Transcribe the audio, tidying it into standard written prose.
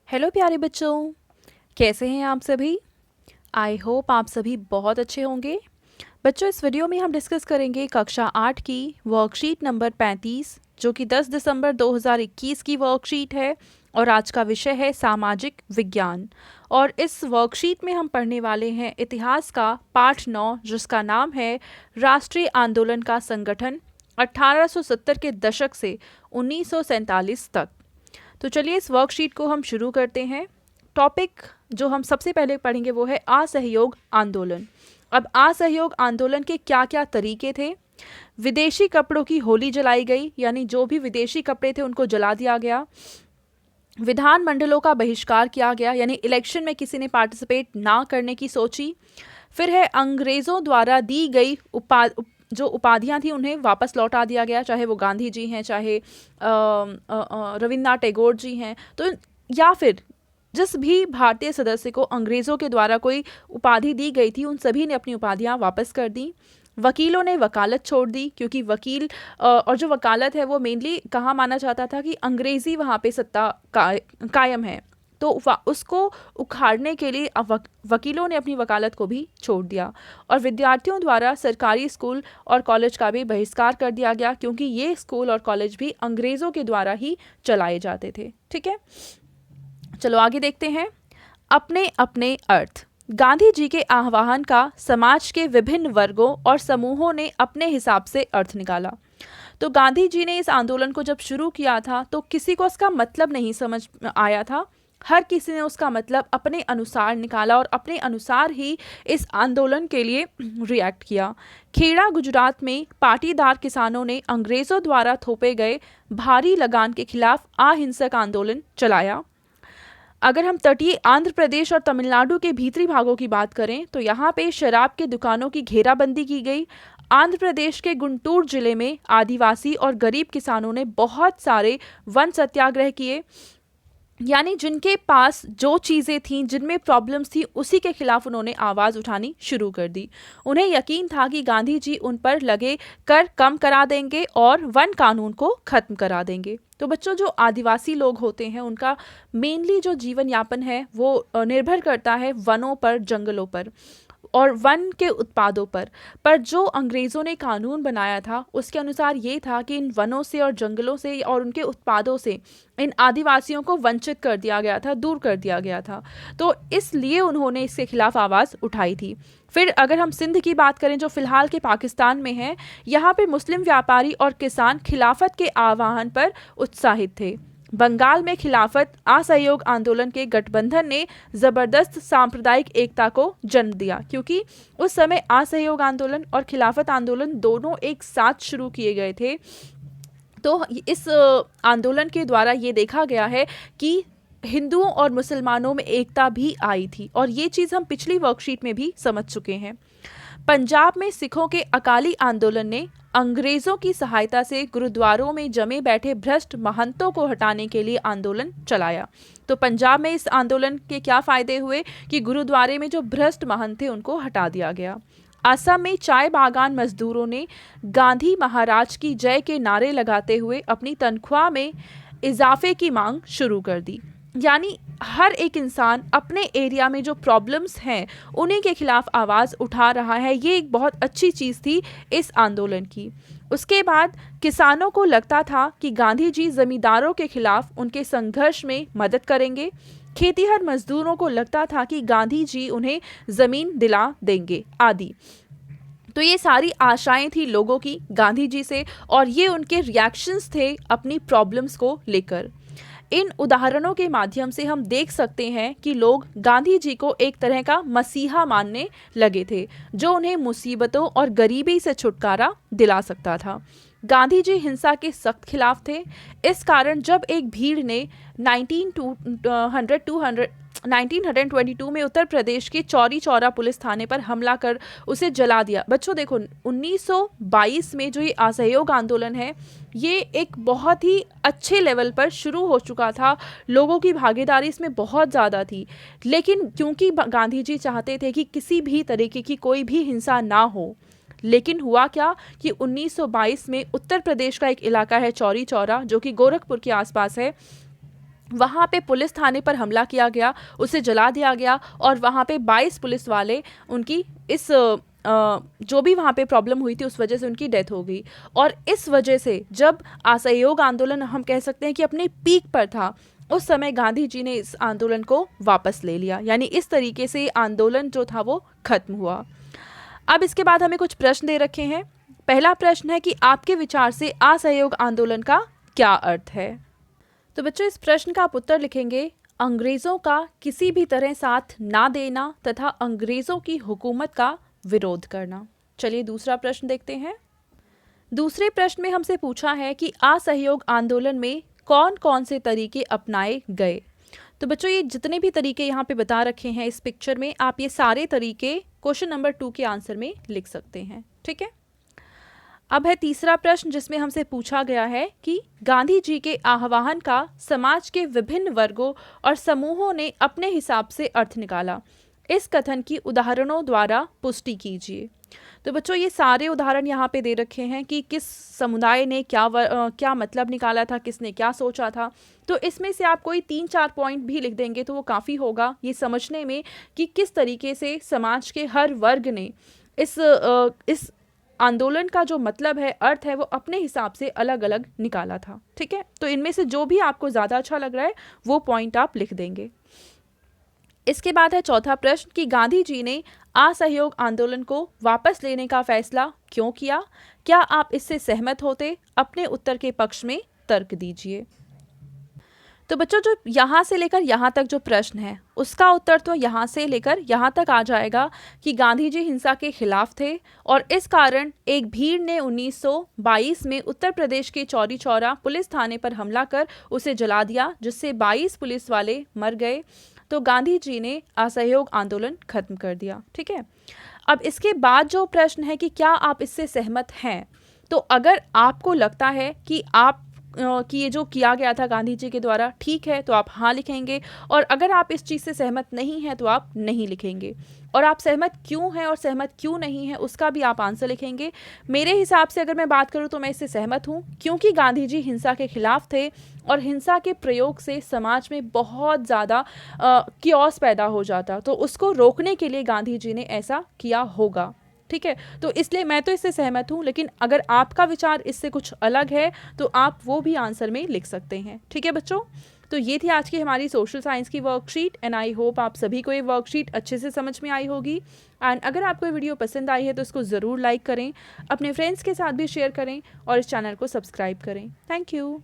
Hello प्यारे बच्चों, कैसे हैं आप सभी। आई होप आप सभी बहुत अच्छे होंगे। बच्चों, इस वीडियो में हम डिस्कस करेंगे कक्षा 8 की वर्कशीट नंबर 35, जो कि 10 दिसंबर 2021 की वर्कशीट है और आज का विषय है सामाजिक विज्ञान। और इस वर्कशीट में हम पढ़ने वाले हैं इतिहास का पाठ 9, जिसका नाम है राष्ट्रीय आंदोलन का संगठन 1870 के दशक से 1947 तक। तो चलिए इस वर्कशीट को हम शुरू करते हैं। टॉपिक जो हम सबसे पहले पढ़ेंगे वो है असहयोग आंदोलन। अब असहयोग आंदोलन के क्या क्या तरीके थे। विदेशी कपड़ों की होली जलाई गई, यानी जो भी विदेशी कपड़े थे उनको जला दिया गया। विधान मंडलों का बहिष्कार किया गया, यानी इलेक्शन में किसी ने पार्टिसिपेट ना करने की सोची। फिर है अंग्रेज़ों द्वारा दी गई जो उपाधियां थी उन्हें वापस लौटा दिया गया, चाहे वो गांधी जी हैं, चाहे रविन्द्रनाथ टैगोर जी हैं, तो या फिर जिस भी भारतीय सदस्य को अंग्रेज़ों के द्वारा कोई उपाधि दी गई थी उन सभी ने अपनी उपाधियां वापस कर दी। वकीलों ने वकालत छोड़ दी, क्योंकि वकील और जो वकालत है वो मेनली कहाँ माना जाता था कि अंग्रेज़ी वहाँ पे सत्ता कायम है, तो उसको उखाड़ने के लिए वकीलों ने अपनी वकालत को भी छोड़ दिया। और विद्यार्थियों द्वारा सरकारी स्कूल और कॉलेज का भी बहिष्कार कर दिया गया, क्योंकि ये स्कूल और कॉलेज भी अंग्रेज़ों के द्वारा ही चलाए जाते थे। ठीक है, चलो आगे देखते हैं। अपने अपने अर्थ। गांधी जी के आह्वान का समाज के विभिन्न वर्गों और समूहों ने अपने हिसाब से अर्थ निकाला। तो गांधी जी ने इस आंदोलन को जब शुरू किया था तो किसी को उसका मतलब नहीं समझ आया था। हर किसी ने उसका मतलब अपने अनुसार निकाला और अपने अनुसार ही इस आंदोलन के लिए रिएक्ट किया। खेड़ा गुजरात में पाटीदार किसानों ने अंग्रेज़ों द्वारा थोपे गए भारी लगान के खिलाफ अहिंसक आंदोलन चलाया। अगर हम तटीय आंध्र प्रदेश और तमिलनाडु के भीतरी भागों की बात करें तो यहाँ पे शराब के दुकानों की घेराबंदी की गई। आंध्र प्रदेश के गुंटूर जिले में आदिवासी और गरीब किसानों ने बहुत सारे वन सत्याग्रह किए, यानी जिनके पास जो चीज़ें थीं, जिनमें प्रॉब्लम्स थी, उसी के खिलाफ उन्होंने आवाज़ उठानी शुरू कर दी। उन्हें यकीन था कि गांधी जी उन पर लगे कर कम करा देंगे और वन कानून को ख़त्म करा देंगे। तो बच्चों, जो आदिवासी लोग होते हैं उनका मेनली जो जीवन यापन है वो निर्भर करता है वनों पर, जंगलों पर और वन के उत्पादों पर जो अंग्रेज़ों ने कानून बनाया था उसके अनुसार ये था कि इन वनों से और जंगलों से और उनके उत्पादों से इन आदिवासियों को वंचित कर दिया गया था, दूर कर दिया गया था। तो इसलिए उन्होंने इसके खिलाफ आवाज़ उठाई थी। फिर अगर हम सिंध की बात करें, जो फ़िलहाल के पाकिस्तान में है, यहाँ पे मुस्लिम व्यापारी और किसान खिलाफत के आह्वान पर उत्साहित थे। बंगाल में खिलाफत असहयोग आंदोलन के गठबंधन ने ज़बरदस्त सांप्रदायिक एकता को जन्म दिया, क्योंकि उस समय असहयोग आंदोलन और खिलाफत आंदोलन दोनों एक साथ शुरू किए गए थे। तो इस आंदोलन के द्वारा ये देखा गया है कि हिंदुओं और मुसलमानों में एकता भी आई थी, और ये चीज़ हम पिछली वर्कशीट में भी समझ चुके हैं। पंजाब में सिखों के अकाली आंदोलन ने अंग्रेज़ों की सहायता से गुरुद्वारों में जमे बैठे भ्रष्ट महंतों को हटाने के लिए आंदोलन चलाया। तो पंजाब में इस आंदोलन के क्या फ़ायदे हुए कि गुरुद्वारे में जो भ्रष्ट महंत थे उनको हटा दिया गया। असम में चाय बागान मजदूरों ने गांधी महाराज की जय के नारे लगाते हुए अपनी तनख्वाह में इजाफे की मांग शुरू कर दी। यानी हर एक इंसान अपने एरिया में जो प्रॉब्लम्स हैं उन्हीं के खिलाफ आवाज़ उठा रहा है। ये एक बहुत अच्छी चीज़ थी इस आंदोलन की। उसके बाद किसानों को लगता था कि गांधी जी ज़मींदारों के खिलाफ उनके संघर्ष में मदद करेंगे। खेतीहर मजदूरों को लगता था कि गांधी जी उन्हें ज़मीन दिला देंगे आदि। तो ये सारी आशाएं थी लोगों की गांधी जी से, और ये उनके रिएक्शंस थे अपनी प्रॉब्लम्स को लेकर। इन उदाहरणों के माध्यम से हम देख सकते हैं कि लोग गांधी जी को एक तरह का मसीहा मानने लगे थे, जो उन्हें मुसीबतों और गरीबी से छुटकारा दिला सकता था। गांधी जी हिंसा के सख्त खिलाफ थे। इस कारण जब एक भीड़ ने 1922 में उत्तर प्रदेश के चौरी चौरा पुलिस थाने पर हमला कर उसे जला दिया। बच्चों देखो, 1922 में जो ये असहयोग आंदोलन है ये एक बहुत ही अच्छे लेवल पर शुरू हो चुका था। लोगों की भागीदारी इसमें बहुत ज़्यादा थी, लेकिन क्योंकि गांधी जी चाहते थे कि किसी भी तरीके की कोई भी हिंसा ना हो, लेकिन हुआ क्या कि 1922 में उत्तर प्रदेश का एक इलाका है चौरी चौरा, जो कि गोरखपुर के आसपास है, वहाँ पे पुलिस थाने पर हमला किया गया, उसे जला दिया गया और वहाँ पे 22 पुलिस वाले उनकी इस जो भी वहाँ पे प्रॉब्लम हुई थी उस वजह से उनकी डेथ हो गई। और इस वजह से जब असहयोग आंदोलन हम कह सकते हैं कि अपने पीक पर था, उस समय गांधी जी ने इस आंदोलन को वापस ले लिया, यानी इस तरीके से आंदोलन जो था वो खत्म हुआ। अब इसके बाद हमें कुछ प्रश्न दे रखे हैं। पहला प्रश्न है कि आपके विचार से असहयोग आंदोलन का क्या अर्थ है। तो बच्चों इस प्रश्न का आप उत्तर लिखेंगे, अंग्रेज़ों का किसी भी तरह साथ ना देना तथा अंग्रेज़ों की हुकूमत का विरोध करना। चलिए दूसरा प्रश्न देखते हैं। दूसरे प्रश्न में हमसे पूछा है कि असहयोग आंदोलन में कौन कौन से तरीके अपनाए गए। तो बच्चों ये जितने भी तरीके यहाँ पे बता रखे हैं इस पिक्चर में, आप ये सारे तरीके क्वेश्चन नंबर 2 के आंसर में लिख सकते हैं। ठीक है, अब है तीसरा प्रश्न जिसमें हमसे पूछा गया है कि गांधी जी के आह्वान का समाज के विभिन्न वर्गों और समूहों ने अपने हिसाब से अर्थ निकाला। इस कथन की उदाहरणों द्वारा पुष्टि कीजिए। तो बच्चों ये सारे उदाहरण यहाँ पे दे रखे हैं कि किस समुदाय ने क्या मतलब निकाला था, किसने क्या सोचा था। तो इसमें से आप कोई 3-4 पॉइंट भी लिख देंगे तो वो काफ़ी होगा ये समझने में कि किस तरीके से समाज के हर वर्ग ने इस आंदोलन का जो मतलब है, अर्थ है, वो अपने हिसाब से अलग अलग निकाला था। ठीक है, तो इनमें से जो भी आपको ज़्यादा अच्छा लग रहा है वो पॉइंट आप लिख देंगे। इसके बाद है चौथा प्रश्न कि गांधी जी ने असहयोग आंदोलन को वापस लेने का फैसला क्यों किया। क्या आप इससे सहमत होते? अपने उत्तर के पक्ष में तर्क दीजिए। तो बच्चों जो यहाँ से लेकर यहाँ तक जो प्रश्न है उसका उत्तर तो यहाँ से लेकर यहाँ तक आ जाएगा कि गांधी जी हिंसा के खिलाफ थे और इस कारण एक भीड़ ने 1922 में उत्तर प्रदेश के चौरी चौरा पुलिस थाने पर हमला कर उसे जला दिया, जिससे 22 पुलिस वाले मर गए। तो गांधी जी ने असहयोग आंदोलन खत्म कर दिया। ठीक है, अब इसके बाद जो प्रश्न है कि क्या आप इससे सहमत हैं, तो अगर आपको लगता है कि कि ये जो किया गया था गांधी जी के द्वारा ठीक है तो आप हाँ लिखेंगे, और अगर आप इस चीज़ से सहमत नहीं हैं तो आप नहीं लिखेंगे। और आप सहमत क्यों हैं और सहमत क्यों नहीं है उसका भी आप आंसर लिखेंगे। मेरे हिसाब से अगर मैं बात करूं तो मैं इससे सहमत हूं, क्योंकि गांधी जी हिंसा के खिलाफ थे और हिंसा के प्रयोग से समाज में बहुत ज़्यादा कियोस पैदा हो जाता, तो उसको रोकने के लिए गांधी जी ने ऐसा किया होगा। ठीक है, तो इसलिए मैं तो इससे सहमत हूँ, लेकिन अगर आपका विचार इससे कुछ अलग है तो आप वो भी आंसर में लिख सकते हैं। ठीक है बच्चों, तो ये थी आज की हमारी सोशल साइंस की वर्कशीट एंड आई होप आप सभी को ये वर्कशीट अच्छे से समझ में आई होगी। एंड अगर आपको ये वीडियो पसंद आई है तो इसको ज़रूर लाइक करें, अपने फ्रेंड्स के साथ भी शेयर करें और इस चैनल को सब्सक्राइब करें। Thank you.